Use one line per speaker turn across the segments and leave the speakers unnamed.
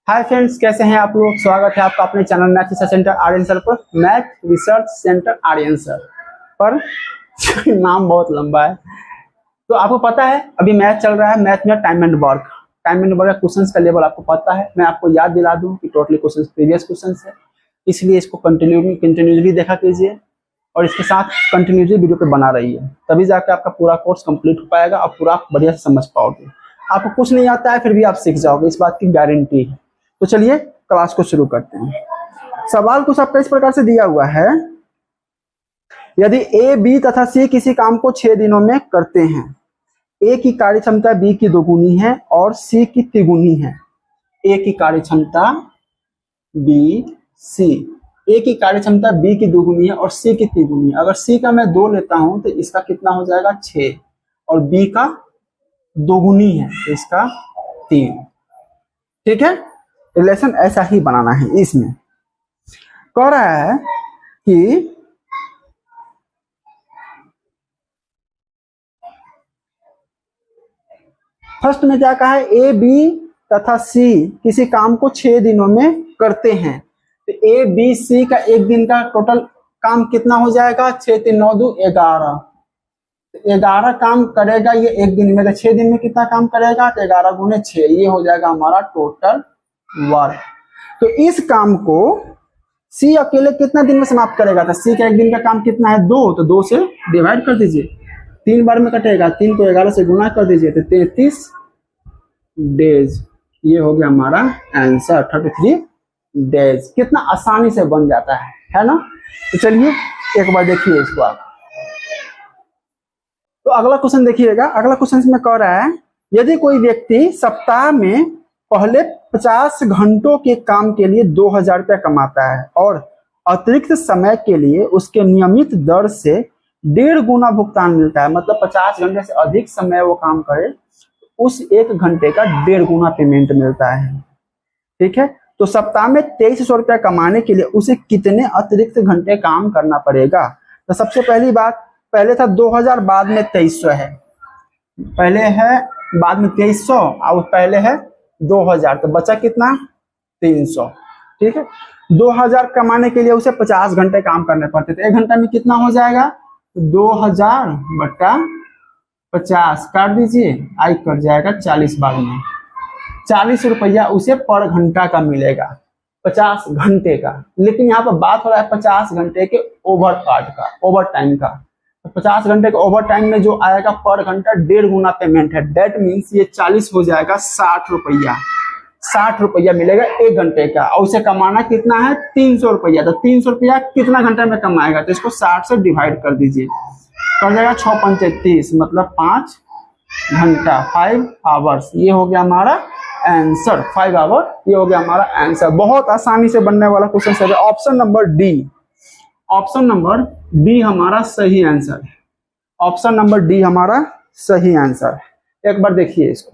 Hi friends, कैसे हैं आप लोग। स्वागत है आपका अपने channel math research centre Aryan sir पर। Math research centre Aryan sir पर नाम बहुत लंबा है। तो आपको पता है अभी मैथ चल रहा है। मैथ में टाइम एंड वर्क का क्वेश्चंस का लेवल आपको पता है। मैं आपको याद दिला दूं कि टोटली क्वेश्चंस प्रीवियस क्वेश्चंस है, इसलिए इसको कंटिन्यूसली देखा कीजिए और इसके साथ कंटिन्यूसली वीडियो पे बना रहिए, तभी जाकर आपका पूरा कोर्स कंप्लीट हो पाएगा और पूरा बढ़िया से समझ पाओगे। आपको कुछ नहीं आता है फिर भी आप सीख जाओगे, इस बात की गारंटी है। तो चलिए क्लास को शुरू करते हैं। सवाल कुछ आपका इस प्रकार से दिया हुआ है, यदि ए, बी तथा सी किसी काम को 6 दिनों में करते हैं, ए की कार्य क्षमता बी की दोगुनी है और सी की तिगुनी है। ए की कार्य क्षमता बी सी, ए की कार्य क्षमता बी की दोगुनी है और सी की तिगुनी है। अगर सी का मैं 2 लेता हूं तो इसका कितना हो जाएगा 6 और बी का दोगुनी है तो इसका 3। ठीक है, रिलेशन ऐसा ही बनाना है। इसमें कह रहा है कि फर्स्ट में क्या कहा है, ए, बी तथा सी किसी काम को 6 दिनों में करते हैं। तो ए, बी, सी का एक दिन का टोटल काम कितना हो जाएगा 6 3 9 2 11। 11 काम करेगा ये एक दिन में। तो 6 दिन में कितना काम करेगा तो 11 गुने 6, ये हो जाएगा हमारा टोटल वर्क। तो इस काम को सी अकेले कितना दिन में समाप्त करेगा। तो सी का एक दिन का काम कितना है 2, तो 2 से डिवाइड कर दीजिए, 3 बार में कटेगा, 3 को 11 से गुना कर दीजिए तो 33 डेज। ये हो गया हमारा आंसर 33 डेज। कितना आसानी से बन जाता है ना। तो चलिए एक बार देखिए इसको आप। तो अगला क्वेश्चन देखिएगा। अगला क्वेश्चन में कह रहा है, यदि कोई व्यक्ति सप्ताह में पहले 50 घंटों के काम के लिए 2000 रुपया कमाता है और अतिरिक्त समय के लिए उसके नियमित दर से 1.5 गुना भुगतान मिलता है, मतलब 50 घंटे से अधिक समय वो काम करे उस 1 घंटे का 1.5 गुना पेमेंट मिलता है। ठीक है, तो सप्ताह में 2300 रुपया कमाने के लिए उसे कितने अतिरिक्त घंटे काम करना पड़ेगा। तो सबसे पहली बात, पहले था 2000, बाद में 2300 है, पहले है बाद में 2300 और पहले है 2000, तो बचा कितना 300। ठीक है, 2000 कमाने के लिए उसे 50 घंटे काम करने पड़ते थे। 1 घंटा में कितना हो जाएगा 2000 बटा 50 काट दीजिए, आई कट जाएगा 40 बार में। 40 रुपया उसे पर घंटा का मिलेगा 50 घंटे का। लेकिन यहाँ पर बात हो रहा है 50 घंटे के ओवर टाइम का। तो 50 घंटे के ओवर टाइम में जो आएगा पर घंटा 1.5 गुना पेमेंट है। डेट मीन्स ये 40 हो जाएगा 60 रुपया। 60 रुपया मिलेगा 1 घंटे का और उसे कमाना कितना है 300 रुपया। तो 300 रुपया कितना घंटे में कमाएगा, तो इसको 60 से डिवाइड कर दीजिए, कर जाएगा 6 5 30, मतलब 5 घंटा 5 आवर्स। ये हो गया हमारा आंसर 5 आवर। ये हो गया हमारा आंसर। बहुत आसानी से बनने वाला क्वेश्चन है। Option number D, option number D हमारा सही आंसर है। ऑप्शन नंबर डी हमारा सही आंसर है। एक बार देखिए इसको।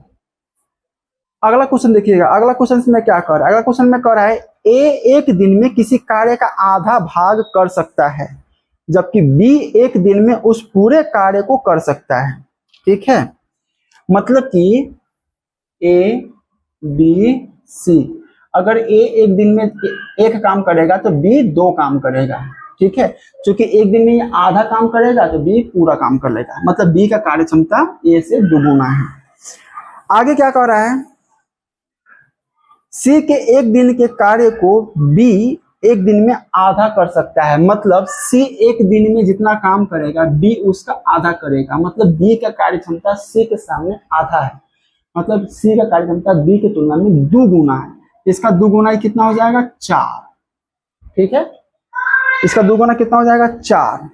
अगला क्वेश्चन देखिएगा। अगला क्वेश्चन में क्या कर रहा है, अगला क्वेश्चन में कह रहा है ए एक दिन में किसी कार्य का आधा भाग कर सकता है जबकि बी एक दिन में उस पूरे कार्य को कर सकता है। ठीक है, मतलब कि ए, बी, सी, अगर ए एक दिन में एक काम करेगा तो बी 2 काम करेगा। ठीक है, क्योंकि एक दिन में ये आधा काम करेगा तो बी पूरा काम कर लेगा, मतलब बी का कार्य क्षमता ए से दुगुना है। आगे क्या कह रहा है, सी के एक दिन के कार्य को बी एक दिन में आधा कर सकता है, मतलब सी एक दिन में जितना काम करेगा बी उसका आधा करेगा, मतलब बी का कार्य क्षमता सी के सामने आधा है, मतलब सी का कार्य क्षमता बी की तुलना में 2 गुना है। इसका 2 गुना कितना हो जाएगा 4। ठीक है, इसका 2 गुना कितना हो जाएगा 4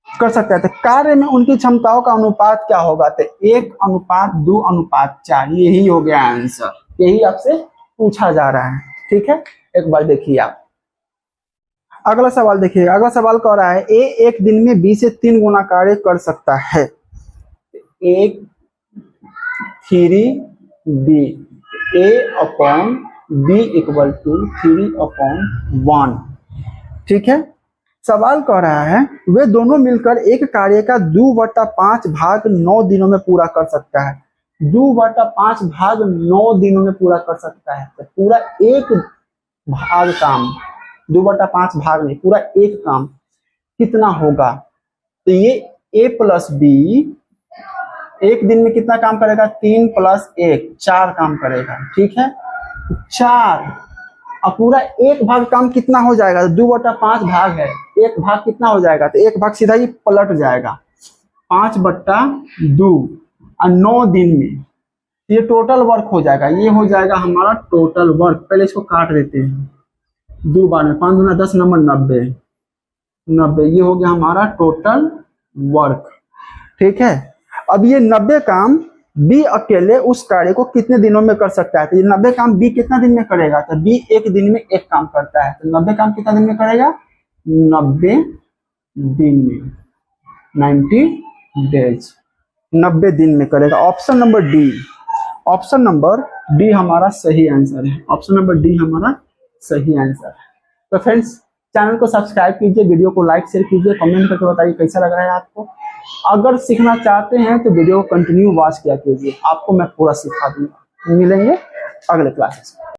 कर सकता है। तो कार्य में उनकी क्षमताओं का अनुपात क्या होगा, तो 1:2:4। यही हो गया आंसर, यही आपसे पूछा जा रहा है। ठीक है, एक बार देखिए आप। अगला सवाल देखिए। अगला सवाल कह रहा है ए एक दिन में बी से 3 गुना कार्य कर सकता है। 1 3 बी, A/B = 3/1। ठीक है, सवाल कह रहा है वे दोनों मिलकर एक कार्य का 2/5 भाग 9 दिनों में पूरा कर सकता है। 2/5 भाग 9 दिनों में पूरा कर सकता है। तो पूरा एक भाग काम, 2/5 भाग नहीं, पूरा एक काम कितना होगा? तो ये a प्लस बी एक दिन में कितना काम करेगा? 3 + 1 4 काम करेगा, ठीक है, 4। अब पूरा एक भाग काम कितना हो जाएगा? 2/5 भाग है, एक भाग कितना हो जाएगा? तो एक भाग सीधा ही पलट जाएगा, 5/2 और 9 दिन में ये टोटल वर्क हो जाएगा। ये हो जाएगा हमारा टोटल वर्क। पहले इसको काट देते हैं, 2 बार में 5 दूना 10 नंबर 90, ये हो गया हमारा टोटल वर्क, ठीक है। अब ये 90 काम बी अकेले उस कार्य को कितने दिनों में कर सकता है? तो ये 90 काम बी कितना दिन में करेगा? तो बी एक दिन में एक काम करता है, तो 90 काम कितना दिन में करेगा? 90 दिन में, 90 डेज, 90 दिन में करेगा। ऑप्शन नंबर डी हमारा सही आंसर है। ऑप्शन नंबर डी हमारा सही आंसर है। तो फ्रेंड्स, चैनल को सब्सक्राइब कीजिए, वीडियो को लाइक शेयर कीजिए, कमेंट करके बताइए कैसा लग रहा है आपको। अगर सीखना चाहते हैं तो वीडियो को कंटिन्यू वॉच किया कीजिए, आपको मैं पूरा सिखा दूंगा। मिलेंगे अगले क्लास में।